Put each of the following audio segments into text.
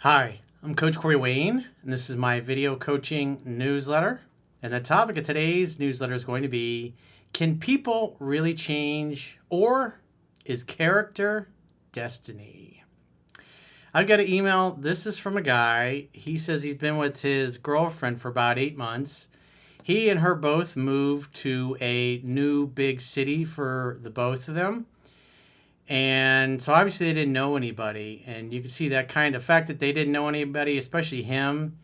Hi, I'm Coach Corey Wayne, and this is my video coaching newsletter. And the topic of today's newsletter is going to be, can people really change, or is character destiny? I've got an email. This is from a guy. He says he's been with his girlfriend for about 8 months. He and her both moved to a new big city for the both of them. And so obviously they didn't know anybody. And you can see that kind of fact that they didn't know anybody, especially him.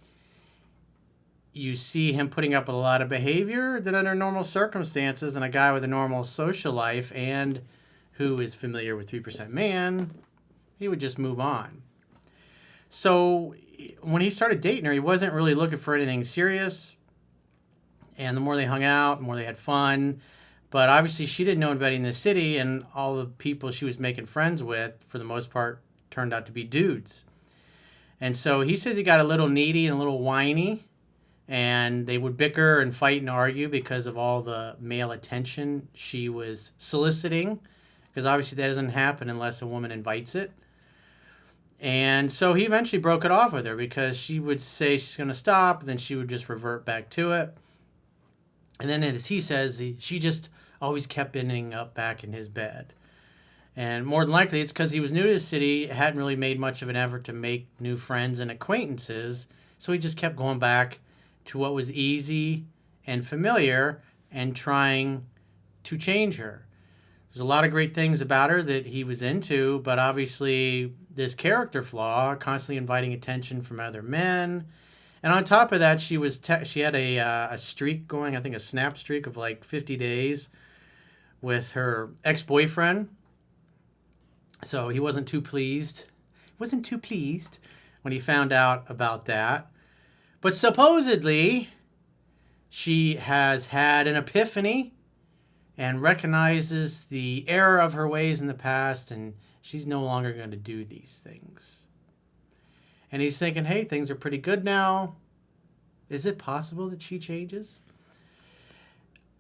You see him putting up with a lot of behavior that under normal circumstances, and a guy with a normal social life and who is familiar with 3% man, he would just move on. So when he started dating her, he wasn't really looking for anything serious. And the more they hung out, the more they had fun. But obviously she didn't know anybody in the city, and all the people she was making friends with, for the most part, turned out to be dudes. And so he says he got a little needy and a little whiny, and they would bicker and fight and argue because of all the male attention she was soliciting, because obviously that doesn't happen unless a woman invites it. And so he eventually broke it off with her because she would say she's going to stop, and then she would just revert back to it. And then, as he says, she just always kept ending up back in his bed. And more than likely, it's because he was new to the city, hadn't really made much of an effort to make new friends and acquaintances. So he just kept going back to what was easy and familiar and trying to change her. There's a lot of great things about her that he was into, but obviously this character flaw, constantly inviting attention from other men. And on top of that, she had a streak going, I think a snap streak of like 50 days with her ex-boyfriend. So he wasn't too pleased. When he found out about that. But supposedly, she has had an epiphany and recognizes the error of her ways in the past, and she's no longer going to do these things. And he's thinking, hey, things are pretty good now. Is it possible that she changes?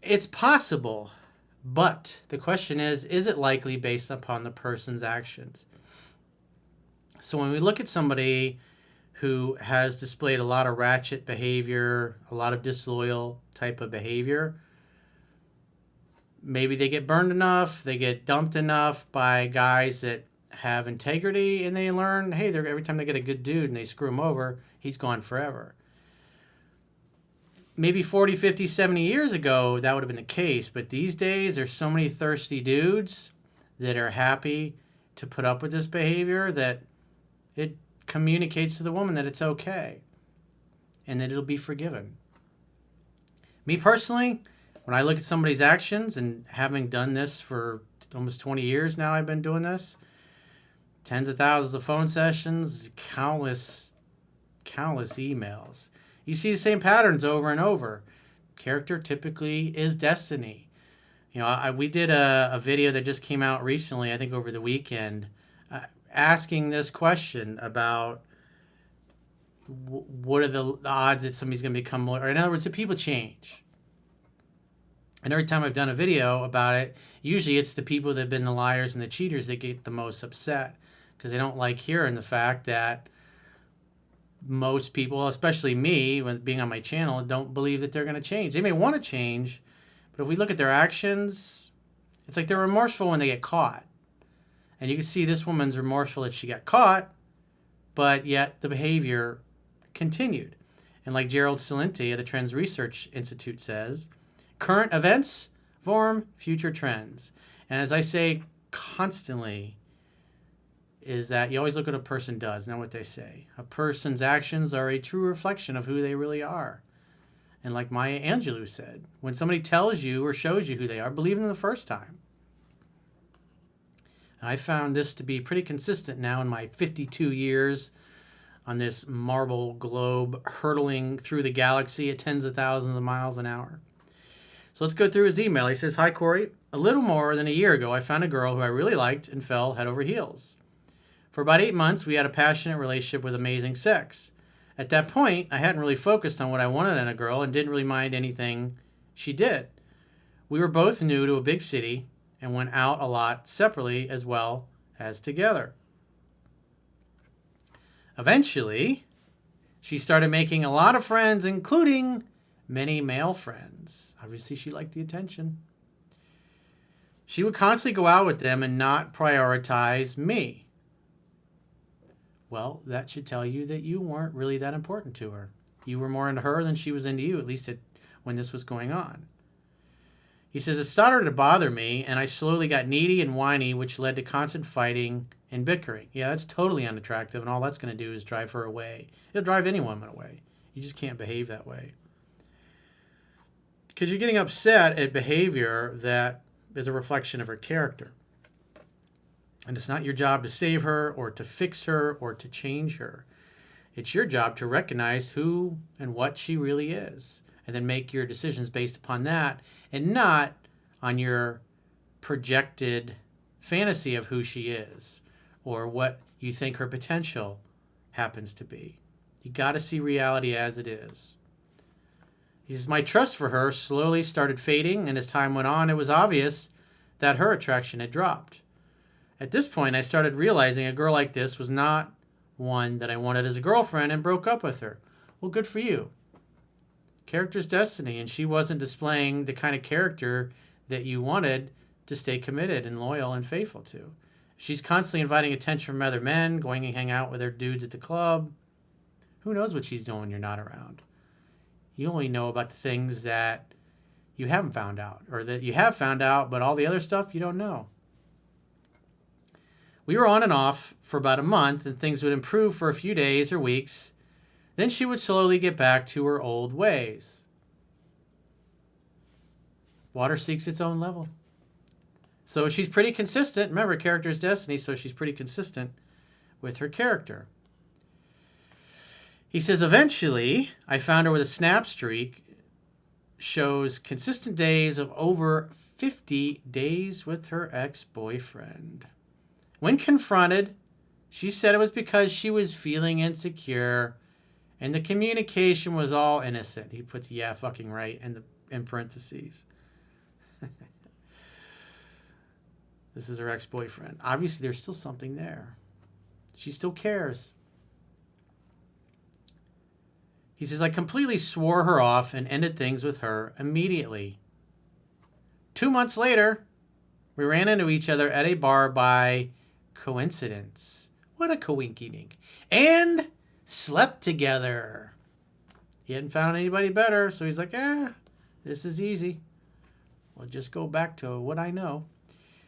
It's possible, but the question is it likely based upon the person's actions? So when we look at somebody who has displayed a lot of ratchet behavior, a lot of disloyal type of behavior, maybe they get burned enough, they get dumped enough by guys that have integrity, and they learn, hey, every time they get a good dude and they screw him over, he's gone forever. Maybe 40, 50, 70 years ago, that would have been the case. But these days, there's so many thirsty dudes that are happy to put up with this behavior that it communicates to the woman that it's okay and that it'll be forgiven. Me personally, when I look at somebody's actions, and having done this for almost 20 years now, I've been doing this, tens of thousands of phone sessions, countless emails. You see the same patterns over and over. Character typically is destiny. You know, we did a video that just came out recently, I think over the weekend, asking this question about what are the odds that somebody's going to become loyal. Or in other words, do people change? And every time I've done a video about it, usually it's the people that have been the liars and the cheaters that get the most upset, because they don't like hearing the fact that most people, especially me, when being on my channel, don't believe that they're going to change. They may want to change, but if we look at their actions, it's like they're remorseful when they get caught. And you can see this woman's remorseful that she got caught, but yet the behavior continued. And like Gerald Celente of the Trends Research Institute says, current events form future trends. And as I say constantly, is that you always look what a person does, not what they say. A person's actions are a true reflection of who they really are. And like Maya Angelou said, when somebody tells you or shows you who they are, believe them the first time. And I found this to be pretty consistent now in my 52 years on this marble globe, hurtling through the galaxy at tens of thousands of miles an hour. So let's go through his email. He says, hi, Corey. A little more than a year ago, I found a girl who I really liked and fell head over heels. For about 8 months, we had a passionate relationship with amazing sex. At that point, I hadn't really focused on what I wanted in a girl and didn't really mind anything she did. We were both new to a big city and went out a lot separately as well as together. Eventually, she started making a lot of friends, including many male friends. Obviously, she liked the attention. She would constantly go out with them and not prioritize me. Well, that should tell you that you weren't really that important to her. You were more into her than she was into you, at least when this was going on. He says, it started to bother me, and I slowly got needy and whiny, which led to constant fighting and bickering. Yeah, that's totally unattractive, and all that's going to do is drive her away. It'll drive any woman away. You just can't behave that way. Because you're getting upset at behavior that is a reflection of her character. And it's not your job to save her or to fix her or to change her. It's your job to recognize who and what she really is, and then make your decisions based upon that and not on your projected fantasy of who she is or what you think her potential happens to be. You got to see reality as it is. He says, my trust for her slowly started fading, and as time went on, it was obvious that her attraction had dropped. At this point, I started realizing a girl like this was not one that I wanted as a girlfriend and broke up with her. Well, good for you. Character's destiny, and she wasn't displaying the kind of character that you wanted to stay committed and loyal and faithful to. She's constantly inviting attention from other men, going and hang out with her dudes at the club. Who knows what she's doing when you're not around? You only know about the things that you haven't found out, or that you have found out, but all the other stuff you don't know. We were on and off for about a month, and things would improve for a few days or weeks. Then she would slowly get back to her old ways. Water seeks its own level. So she's pretty consistent. Remember, character's destiny, so she's pretty consistent with her character. He says, eventually, I found her with a snap streak, shows consistent days of over 50 days with her ex-boyfriend. When confronted, she said it was because she was feeling insecure and the communication was all innocent. He puts, yeah, fucking right in parentheses. This is her ex-boyfriend. Obviously, there's still something there. She still cares. He says, I completely swore her off and ended things with her immediately. 2 months later, we ran into each other at a bar by coincidence. What a coinky-dink. And slept together. He hadn't found anybody better, so he's like, this is easy. We'll just go back to what I know.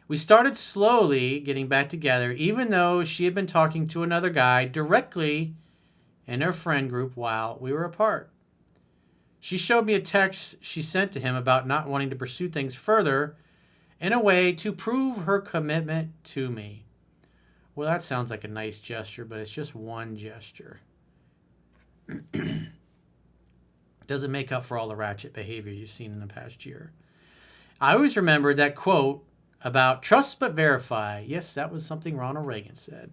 We started slowly getting back together, even though she had been talking to another guy directly in her friend group while we were apart. She showed me a text she sent to him about not wanting to pursue things further in a way to prove her commitment to me. Well, that sounds like a nice gesture, but it's just one gesture. Doesn't make up for all the ratchet behavior you've seen in the past year. I always remembered that quote about trust but verify. Yes, that was something Ronald Reagan said.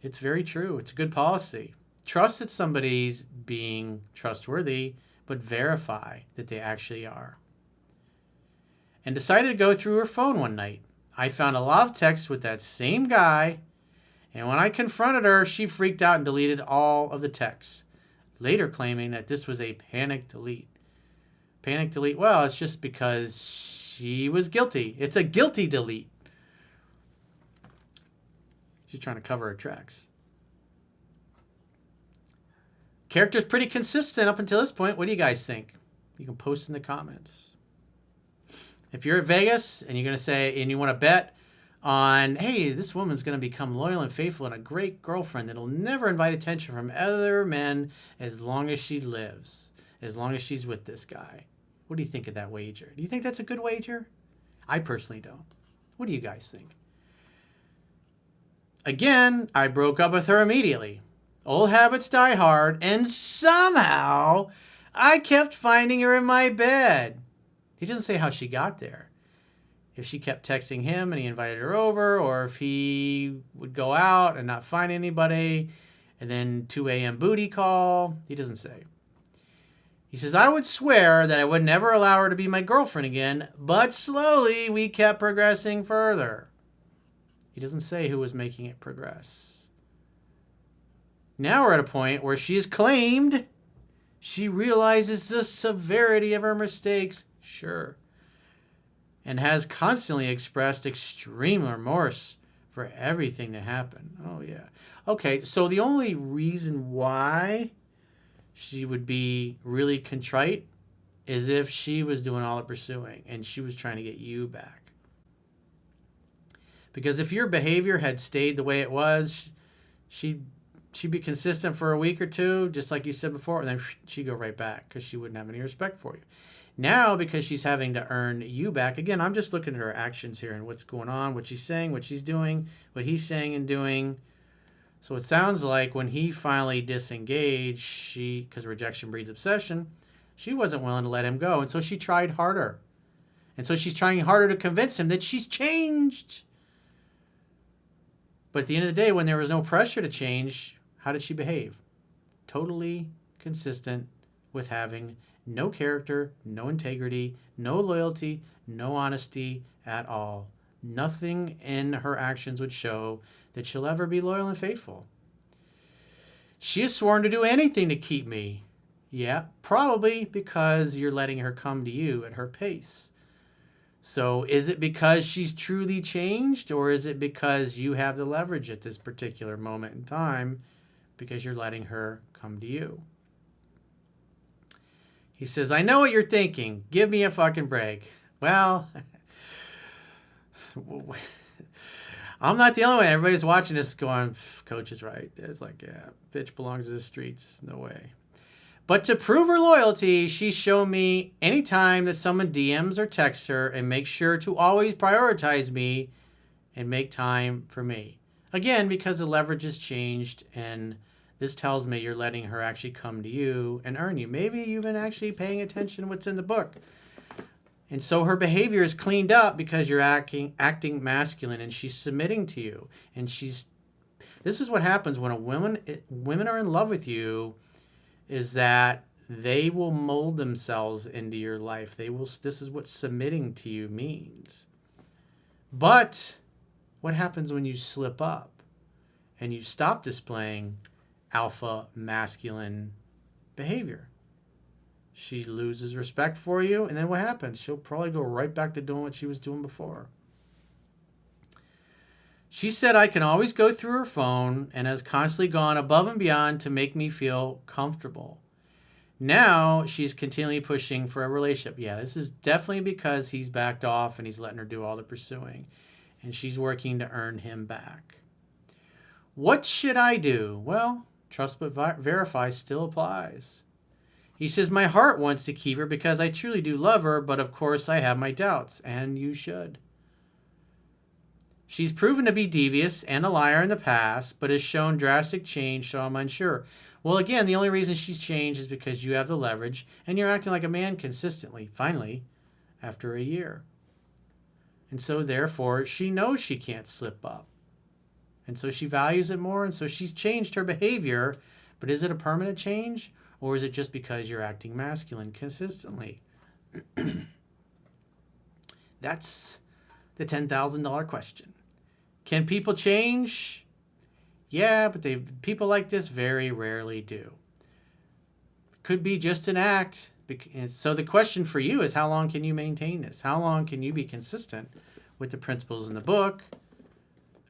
It's very true. It's a good policy. Trust that somebody's being trustworthy, but verify that they actually are. And decided to go through her phone one night. I found a lot of texts with that same guy, and when I confronted her, she freaked out and deleted all of the texts, later claiming that this was a panic delete. Panic delete, well, it's just because she was guilty. It's a guilty delete. She's trying to cover her tracks. Character's pretty consistent up until this point. What do you guys think? You can post in the comments. If you're at Vegas and you're going to say, and you want to bet on, hey, this woman's going to become loyal and faithful and a great girlfriend that'll never invite attention from other men as long as she lives, as long as she's with this guy. What do you think of that wager? Do you think that's a good wager? I personally don't. What do you guys think? Again, I broke up with her immediately. Old habits die hard, and somehow I kept finding her in my bed. He doesn't say how she got there. If she kept texting him and he invited her over, or if he would go out and not find anybody, and then 2 a.m. booty call. He doesn't say. He says, I would swear that I would never allow her to be my girlfriend again, but slowly we kept progressing further. He doesn't say who was making it progress. Now we're at a point where she has claimed she realizes the severity of her mistakes, sure, and has constantly expressed extreme remorse for everything that happened. Oh, yeah. Okay, so the only reason why she would be really contrite is if she was doing all the pursuing and she was trying to get you back. Because if your behavior had stayed the way it was, she'd be consistent for a week or two, just like you said before, and then she'd go right back because she wouldn't have any respect for you. Now, because she's having to earn you back, again, I'm just looking at her actions here and what's going on, what she's saying, what she's doing, what he's saying and doing. So it sounds like when he finally disengaged, because rejection breeds obsession, she wasn't willing to let him go. And so she tried harder. And so she's trying harder to convince him that she's changed. But at the end of the day, when there was no pressure to change, how did she behave? Totally consistent with having no character, no integrity, no loyalty, no honesty at all. Nothing in her actions would show that she'll ever be loyal and faithful. She has sworn to do anything to keep me. Yeah, probably because you're letting her come to you at her pace. So is it because she's truly changed, or is it because you have the leverage at this particular moment in time because you're letting her come to you? He says, I know what you're thinking. Give me a fucking break. Well, I'm not the only one. Everybody's watching this going, Coach is right. It's like, yeah, bitch belongs to the streets. No way. But to prove her loyalty, she's shown me anytime that someone DMs or texts her and makes sure to always prioritize me and make time for me. Again, because the leverage has changed, and this tells me you're letting her actually come to you and earn you. Maybe you've been actually paying attention to what's in the book. And so her behavior is cleaned up because you're acting masculine and she's submitting to you. And this is what happens when women are in love with you, is that they will mold themselves into your life. This is what submitting to you means. But what happens when you slip up and you stop displaying alpha masculine behavior? She loses respect for you, and then what happens? She'll probably go right back to doing what she was doing before. She said I can always go through her phone and has constantly gone above and beyond to make me feel comfortable. Now she's continually pushing for a relationship. Yeah, this is definitely because he's backed off and he's letting her do all the pursuing. And she's working to earn him back. What should I do? Well, trust but verify still applies. He says, my heart wants to keep her because I truly do love her, but of course I have my doubts, and you should. She's proven to be devious and a liar in the past, but has shown drastic change, so I'm unsure. Well, again, the only reason she's changed is because you have the leverage, and you're acting like a man consistently, finally, after a year. And so, therefore, she knows she can't slip up. And so she values it more, and so she's changed her behavior. But is it a permanent change? Or is it just because you're acting masculine consistently? That's the $10,000 question. Can people change? Yeah, but people like this very rarely do. Could be just an act. So the question for you is, how long can you maintain this? How long can you be consistent with the principles in the book?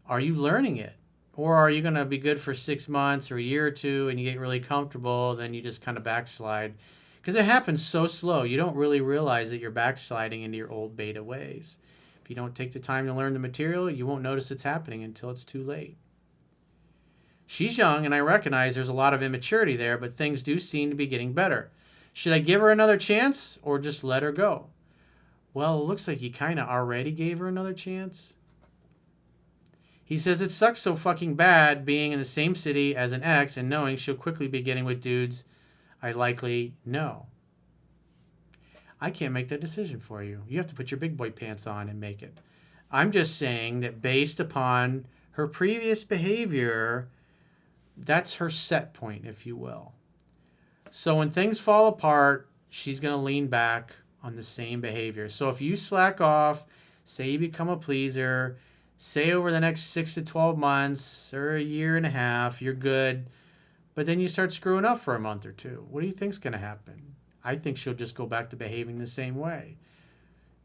Are you learning it? Or are you going to be good for 6 months or a year or two and you get really comfortable, then you just kind of backslide? Because it happens so slow. You don't really realize that you're backsliding into your old beta ways. If you don't take the time to learn the material, you won't notice it's happening until it's too late. She's young, and I recognize there's a lot of immaturity there, but things do seem to be getting better. Should I give her another chance or just let her go? Well, it looks like you kind of already gave her another chance. He says it sucks so fucking bad being in the same city as an ex and knowing she'll quickly be getting with dudes I likely know. I can't make that decision for you. You have to put your big boy pants on and make it. I'm just saying that based upon her previous behavior, that's her set point, if you will. So when things fall apart, she's going to lean back on the same behavior. So if you slack off, say you become a pleaser, say over the next 6 to 12 months or a year and a half, you're good But then you start screwing up for a month or two. What do you think's going to happen? I think she'll just go back to behaving the same way.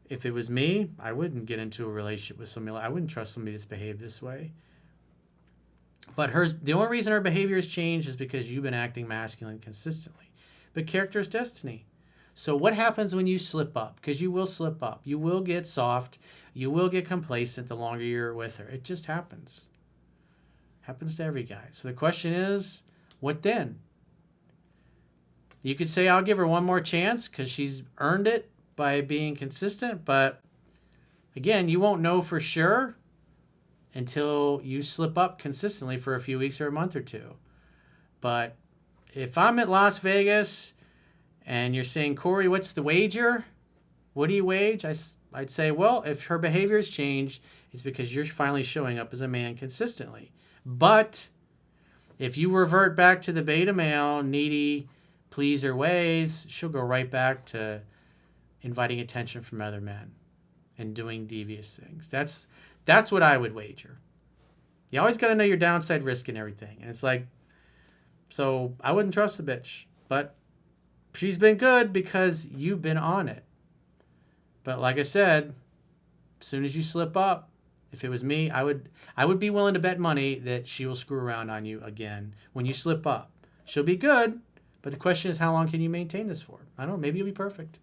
If it was me, I wouldn't get into a relationship with somebody. I wouldn't trust somebody that's behaved this way. But the only reason her behavior has changed is because you've been acting masculine consistently. But character is destiny. So what happens when you slip up? Because you will slip up. You will get soft. You will get complacent the longer you're with her. It just happens. Happens to every guy. So the question is, what then? You could say, I'll give her one more chance because she's earned it by being consistent. But again, you won't know for sure until you slip up consistently for a few weeks or a month or two. But if I'm at Las Vegas and you're saying, Corey, what's the wager? What do you wage? I'd say, well, if her behavior has changed, it's because you're finally showing up as a man consistently. But if you revert back to the beta male, needy, pleaser ways, she'll go right back to inviting attention from other men and doing devious things. That's what I would wager. You always got to know your downside risk and everything. And it's like, so I wouldn't trust the bitch. But she's been good because you've been on it. But like I said, as soon as you slip up, if it was me, I would be willing to bet money that she will screw around on you again when you slip up. She'll be good, but the question is, how long can you maintain this for? I don't know. Maybe you'll be perfect.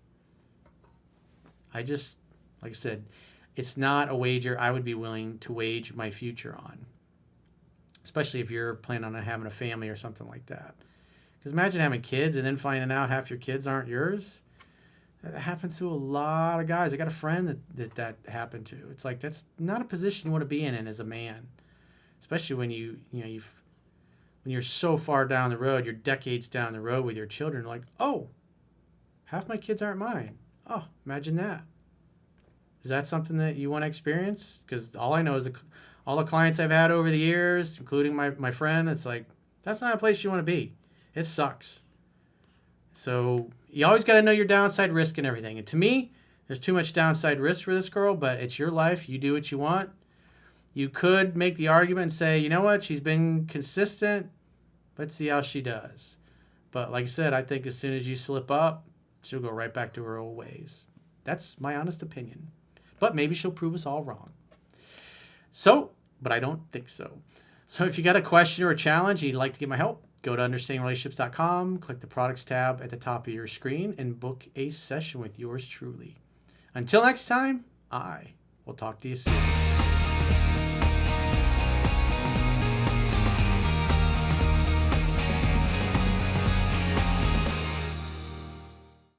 Like I said, it's not a wager I would be willing to wage my future on, especially if you're planning on having a family or something like that. Because imagine having kids and then finding out half your kids aren't yours. That happens to a lot of guys. I got a friend that happened to. It's like that's not a position you want to be in as a man, especially when when you're so far down the road, you're decades down the road with your children. Like, oh, half my kids aren't mine. Oh, imagine that. Is that something that you want to experience? Because all I know is all the clients I've had over the years, including my friend, it's like that's not a place you want to be. It sucks. So you always got to know your downside risk and everything. And to me, there's too much downside risk for this girl, but it's your life. You do what you want. You could make the argument and say, you know what, she's been consistent. Let's see how she does. But like I said, I think as soon as you slip up, she'll go right back to her old ways. That's my honest opinion. But maybe she'll prove us all wrong. So, but I don't think so. So if you got a question or a challenge and you'd like to get my help, go to understandingrelationships.com, click the products tab at the top of your screen, and book a session with yours truly. Until next time, I will talk to you soon.